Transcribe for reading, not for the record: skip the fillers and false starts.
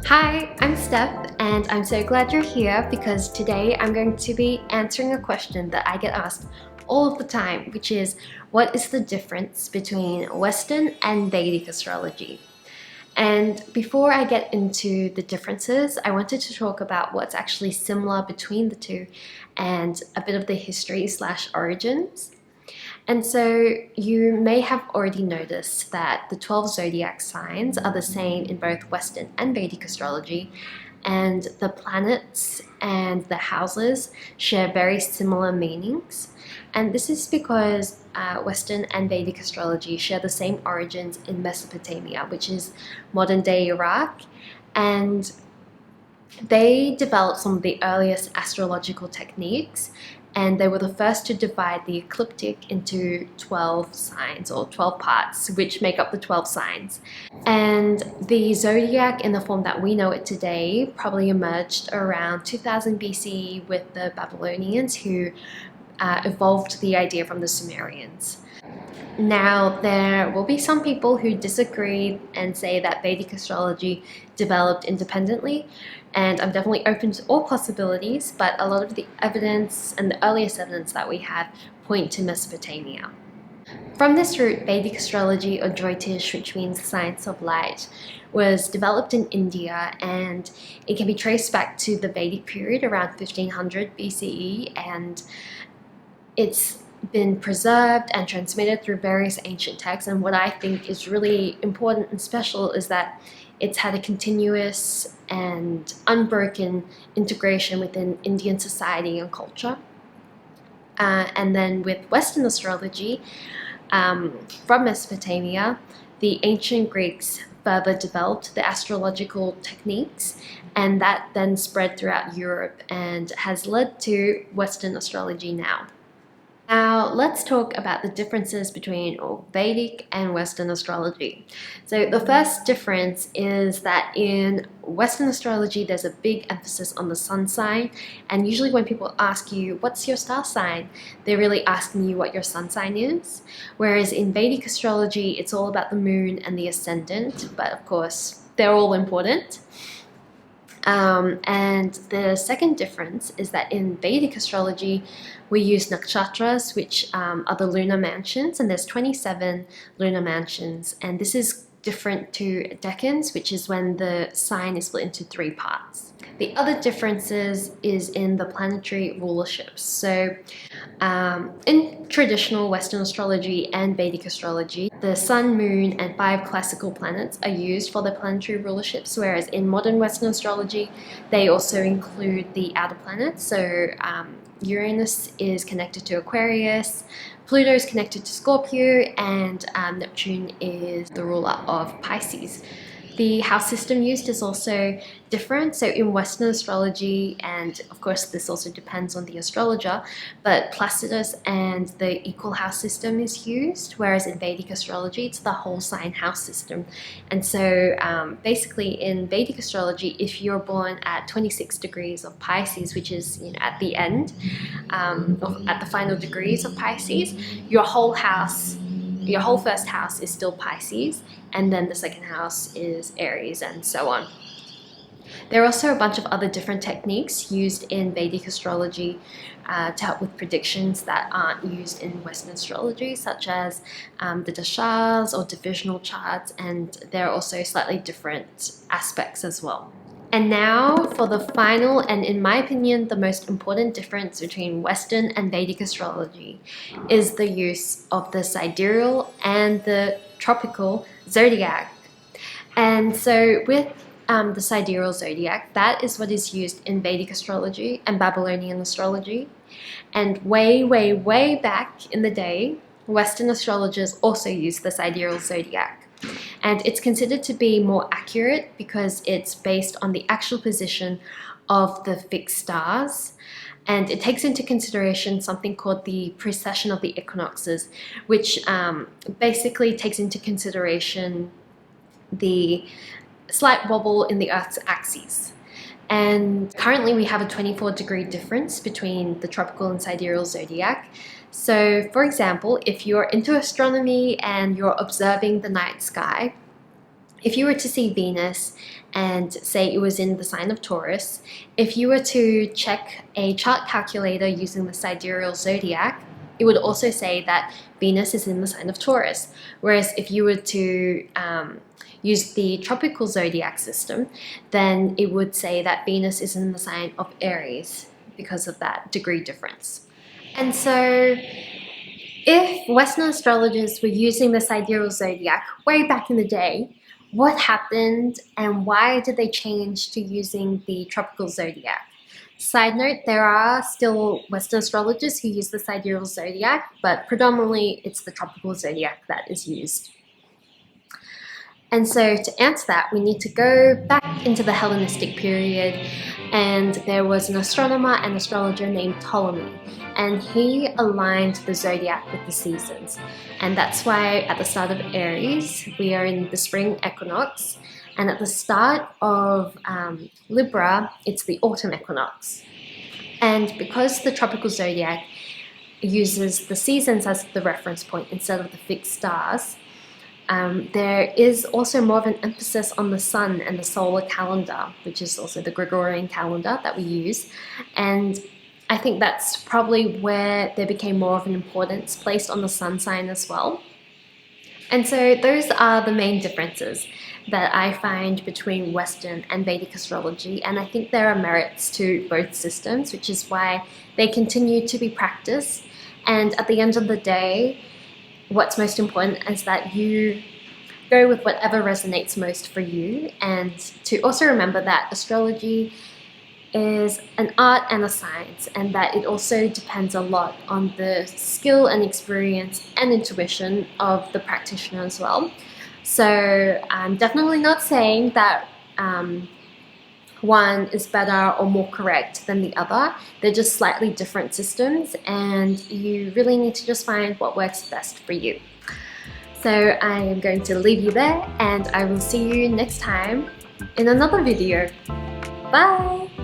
Hi, I'm Steph and I'm so glad you're here because today I'm going to be answering a question that I get asked all of the time, which is what is the difference between Western and Vedic astrology? And before I get into the differences, I wanted to talk about what's actually similar between the two and a bit of the history/origins. And so you may have already noticed that the 12 zodiac signs are the same in both Western and Vedic astrology, and the planets and the houses share very similar meanings. And this is because Western and Vedic astrology share the same origins in Mesopotamia, which is modern-day Iraq, and they developed some of the earliest astrological techniques, and they were the first to divide the ecliptic into 12 signs or 12 parts, which make up the 12 signs. And the zodiac in the form that we know it today probably emerged around 2000 BCE with the Babylonians, who evolved the idea from the Sumerians. Now, there will be some people who disagree and say that Vedic astrology developed independently, and I'm definitely open to all possibilities, but a lot of the evidence and the earliest evidence that we have point to Mesopotamia. From this root, Vedic astrology, or Jyotish, which means science of light, was developed in India, and it can be traced back to the Vedic period around 1500 BCE, and it's been preserved and transmitted through various ancient texts. And what I think is really important and special is that it's had a continuous and unbroken integration within Indian society and culture. And then with Western astrology, from Mesopotamia, the ancient Greeks further developed the astrological techniques, and that then spread throughout Europe and has led to Western astrology now. Now, let's talk about the differences between Vedic and Western astrology. So the first difference is that in Western astrology, there's a big emphasis on the sun sign. And usually when people ask you, what's your star sign? They're really asking you what your sun sign is. Whereas in Vedic astrology, it's all about the moon and the ascendant. But of course, they're all important. And the second difference is that in Vedic astrology, we use nakshatras, which are the lunar mansions, and there's 27 lunar mansions, and this is different to decans, which is when the sign is split into 3 parts. The other differences is in the planetary rulerships. So in traditional Western astrology and Vedic astrology, the sun, moon, and 5 classical planets are used for the planetary rulerships, whereas in modern Western astrology, they also include the outer planets. So Uranus is connected to Aquarius, Pluto is connected to Scorpio, and Neptune is the ruler of Pisces. The house system used is also different. So in Western astrology, and of course this also depends on the astrologer, but Placidus and the equal house system is used, whereas in Vedic astrology it's the whole sign house system. And so basically in Vedic astrology, if you're born at 26 degrees of Pisces, which is at the end, at the final degrees of Pisces, your whole first house is still Pisces, and then the second house is Aries, and so on. There are also a bunch of other different techniques used in Vedic astrology to help with predictions that aren't used in Western astrology, such as the dashas or divisional charts, and there are also slightly different aspects as well. And now for the final, and in my opinion, the most important difference between Western and Vedic astrology is the use of the sidereal and the tropical zodiac. And so with the sidereal zodiac, that is what is used in Vedic astrology and Babylonian astrology. And way, way, way back in the day, Western astrologers also used the sidereal zodiac. And it's considered to be more accurate because it's based on the actual position of the fixed stars, and it takes into consideration something called the precession of the equinoxes, which basically takes into consideration the slight wobble in the Earth's axis. And currently we have a 24-degree difference between the tropical and sidereal zodiac. So, for example, if you're into astronomy and you're observing the night sky, if you were to see Venus and say it was in the sign of Taurus, if you were to check a chart calculator using the sidereal zodiac, it would also say that Venus is in the sign of Taurus. Whereas if you were to use the tropical zodiac system, then it would say that Venus is in the sign of Aries because of that degree difference. And so if Western astrologers were using the sidereal zodiac way back in the day, what happened and why did they change to using the tropical zodiac? Side note, there are still Western astrologers who use the sidereal zodiac, but predominantly it's the tropical zodiac that is used. And so to answer that, we need to go back into the Hellenistic period, and there was an astronomer and astrologer named Ptolemy, and he aligned the zodiac with the seasons. And that's why at the start of Aries, we are in the spring equinox, and at the start of Libra, it's the autumn equinox. And because the tropical zodiac uses the seasons as the reference point instead of the fixed stars, there is also more of an emphasis on the sun and the solar calendar, which is also the Gregorian calendar that we use. And I think that's probably where there became more of an importance placed on the sun sign as well. And so those are the main differences that I find between Western and Vedic astrology, and I think there are merits to both systems, which is why they continue to be practiced. And at the end of the day, what's most important is that you go with whatever resonates most for you, and to also remember that astrology is an art and a science, and that it also depends a lot on the skill and experience and intuition of the practitioner as well. So I'm definitely not saying that one is better or more correct than the other. They're just slightly different systems, and you really need to just find what works best for you. So I am going to leave you there, and I will see you next time in another video. Bye!